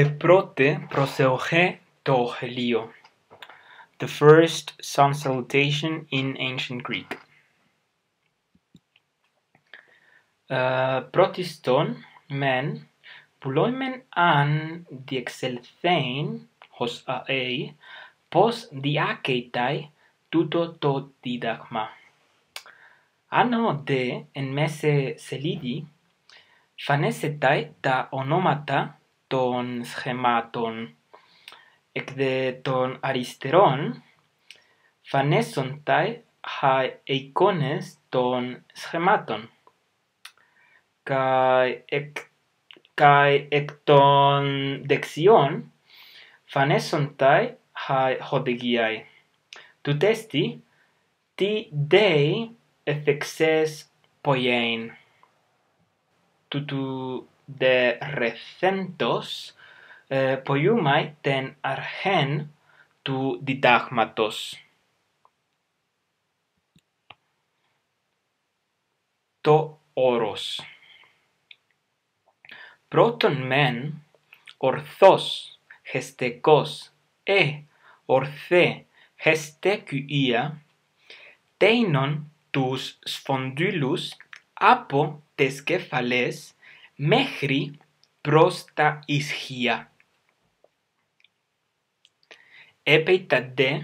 Πρώτε προσεοχέ το helio. The first sun salutation in ancient Greek. Πρώτιστον μεν, πουλόιμεν αν διεξελθέιν ως αέι, πως διάκeitai τούτο το δίδαγμα. Άνω δε εν μέσε σελίδι, φανέσεtai τα ονόματα των σχεμάτων. Εκ δε των αριστερών φανέσονται εικόνες των σχεμάτων. Εκ των δεξιών φανέσονται οδηγίες. Τούτεστι τι δε εφεξές ποιέιν. Τούτου δε ρεθέντος ποιούμαι την αρχήν του διδάγματος. Το όρος. Πρώτον μεν, ορθός, χεστεκός, ορθέ, χεστεκουία, τέινον τους σφονδύλους από τις κεφαλές μέχρι προς τα ισχύα. Έπειτα δε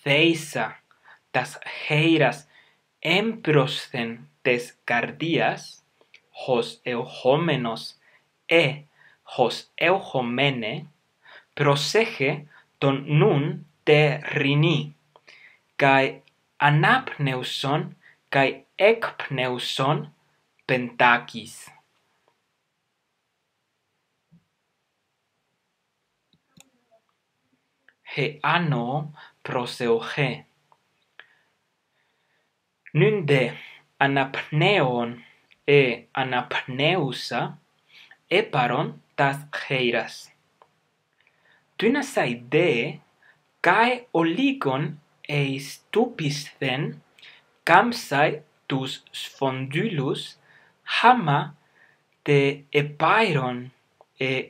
θέησα τας χέρας έμπροσθεν τες καρδίας, ως εοχόμενος ως εοχομένε, προσέχε τον νουν τε ρινή, καί ανάπνευσον καί εκπνευσον πεντάκης. Άνω προσεοχέ. Νουν δε αναπνέων αναπνέουσα έπαρον τας χέρας. Τούνασαι δε καί ολίγον ειστούπισθεν κάμψαι τους σφονδύλους χάμα τε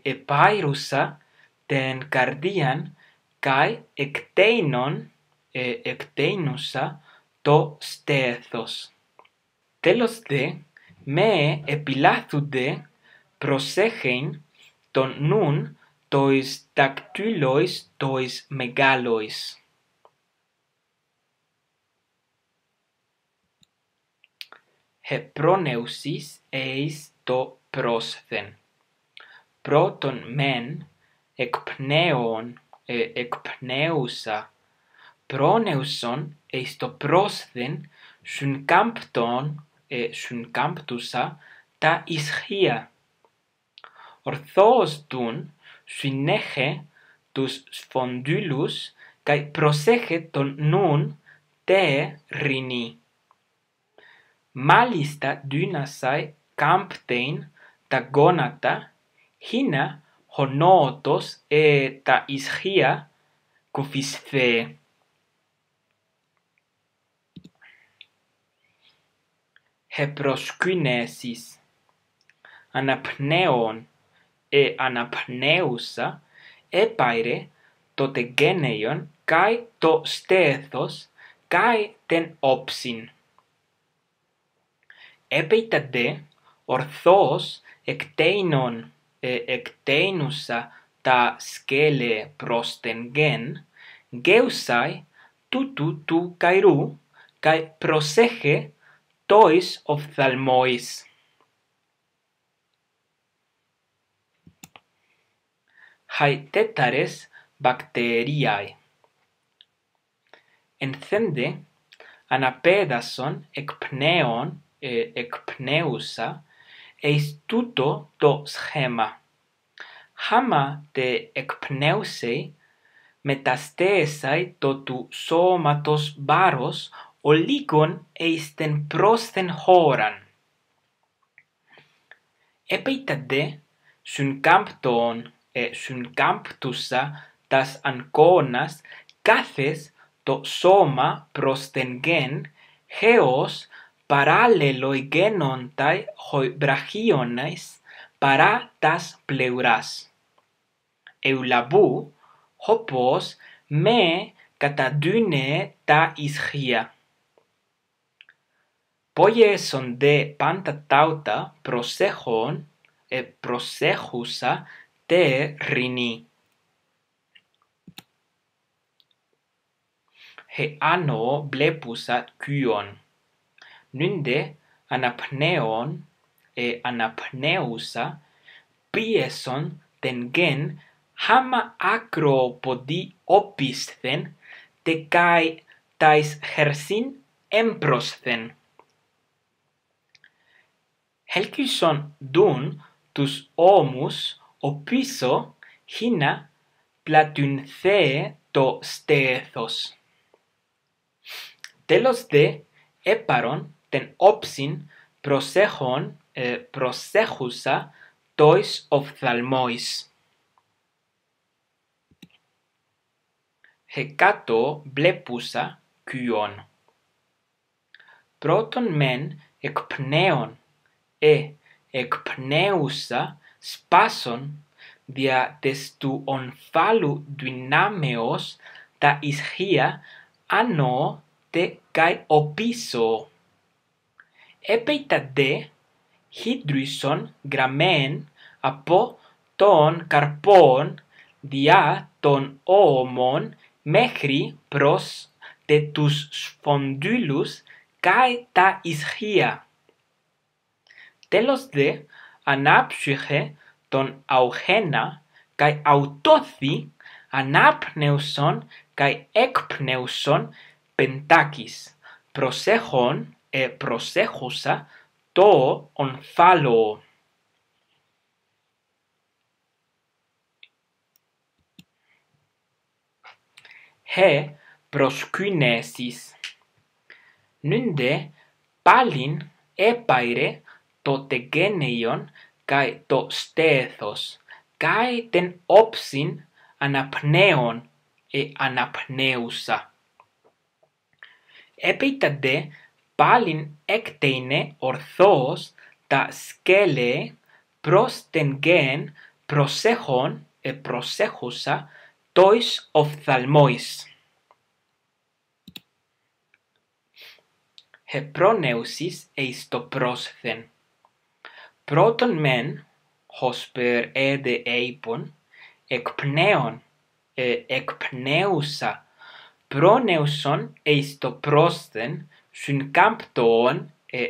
επάιρουσα την καρδίαν καί εκτείνουσα το στήθος. Τέλος δε, με επιλάθουνται προσέχειν τον νουν τοις δακτύλοις τοις μεγάλοις. Πρόνευσις εις το πρόσθεν. Πρώτον μεν, εκπνέουσα, πρόνευσον εις το πρόσθεν συνκάμπτουσα τα ισχύα. Ορθώς δουν συνέχε τους σφονδύλους καί προσέχε τον νουν τε ρινή. Μάλιστα δύνασαι κάμπτειν τα γόνατα, χίνα ο νότος τα ισχύα κουφισθέ. Προσκύνεσεις. Αναπνέων αναπνέουσα έπαιρε το τεγένειον καί το στήθος καί την όψιν. Έπειτα δε ορθώς εκτείνουσα τα σκέλη προς την γεν, γέουσαι τούτου του καιρού καί προσέχε τοις οφθαλμόις. Τέταρες βακτηρίαι. Ενθέντε αναπέδασον εκπνέουσα εις τούτο το σχέμα. Χάμα τε εκπνέουσε μεταστέεσαι το του σώματος βάρος ολίγον εις την πρόσθεν χώραν. Έπειτα δε συνκάμπτουσα τας αγκώνας κάθες το σώμα προς την γεν, έως παράλληλο γένονται βραχίονες παρά τας πλευράς. Ευλαβού, όπως με καταδούνε τα ισχύα. Πόγεσον δε πάντα ταύτα προσέχουσα τε ρινή. Άνω βλέπουσα κιόν. Νούντε αναπνέων αναπνέουσα πίεσον τεν γεν χάμα ακροποδί όπισθεν τε καί ταις χερσίν έμπροσθεν. Helkysson δουν τους ώμους οπίσω χίνα πλατουνθέ το στέθος. Τέλος δε έπαρον τεν όψιν προσέχουσα τοις οφθαλμόις. Κάτω βλέπουσα κιόν. Πρώτον μεν εκπνέον εκπνέουσα σπάσον δια τες του ομφάλου δυνάμεως τα ισχύα άνω τε καί οπίσω. Έπειτα δε χύντρουσον γραμμέν από των καρπών διά των ώμων μέχρι προς τε τους σφονδύλους καί τα ισχύα. Τέλος δε ανάψυχε τον αουχένα καί αουτώθη ανάπνεουσον καί εκπνεουσον πεντάκις. Προσέχον προσέχουσα το ομφάλο. Προσκύνεσης. Νούντε πάλιν έπαιρε το τεγένειον καί το στέθος, καί τεν όψιν αναπνέων αναπνέουσα. Έπειτα δε πάλιν έκτεινε ορθώς τα σκέλη προς τεν γεν προσέχουσα τοις οφθαλμόις. Πρόνεουσις εις το πρόσθεν. Πρώτον μεν, ώσπερ έδε είπον, εκπνέουσα, πρόνεουσον εις το πρόσθεν,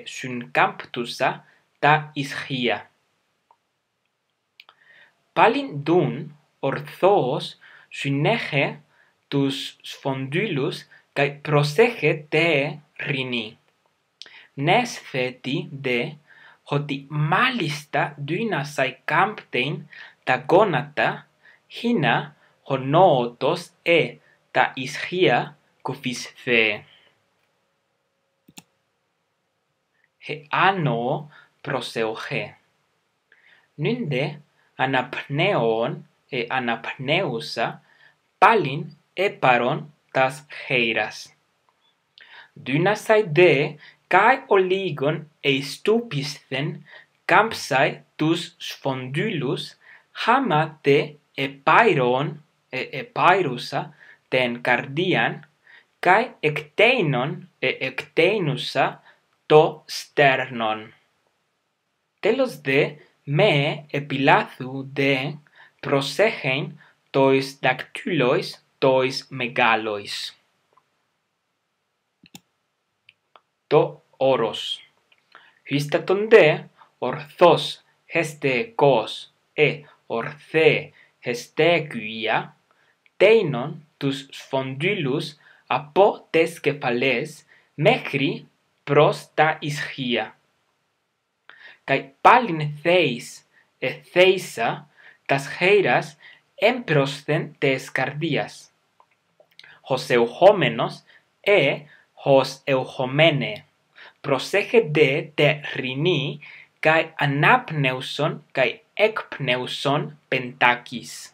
συνκάμπτουσα τα ισχύα. Πάλιν δουν ορθώς συνέχε τους σφονδύλους καί προσέχε τε ρινή. Νες θέτη δε ότι μάλιστα δύνασαι κάμπτειν τα γόνατα χίνα χωνόωτος τα ισχύα κουφισθέ. Άνω προσεοχέ. Νούντε αναπνέων αναπνέουσα πάλιν έπαρον τας χέιρας. Δύνασαι δε καί ολίγον ειστούπισθεν κάμψαι τους σφονδύλους χάμα τε επάιρουσα τεν καρδίαν καί εκτείνουσα το στέρνον. Τέλος δε με επιλάθου δε προσέχεν τοις δακτύλοις τοις μεγάλοις. Το όρος. Χίστατον δε ορθώς χεστεκός ορθέ χεστεκουία τέινον τους σφονδύλους από τες κεφαλές μέχρι προς τα ισχύα. Καί πάλιν θέησα τας χέιρας έμπροσθεν τες καρδίας. Ως ευχόμενος ως ευχομένε. Προσέχε δε τε ρινή καί ανάπνεουσον καί εκπνεουσον πεντάκις.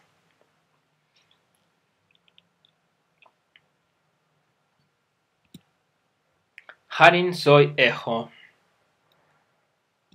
Χάριν σοι έχω.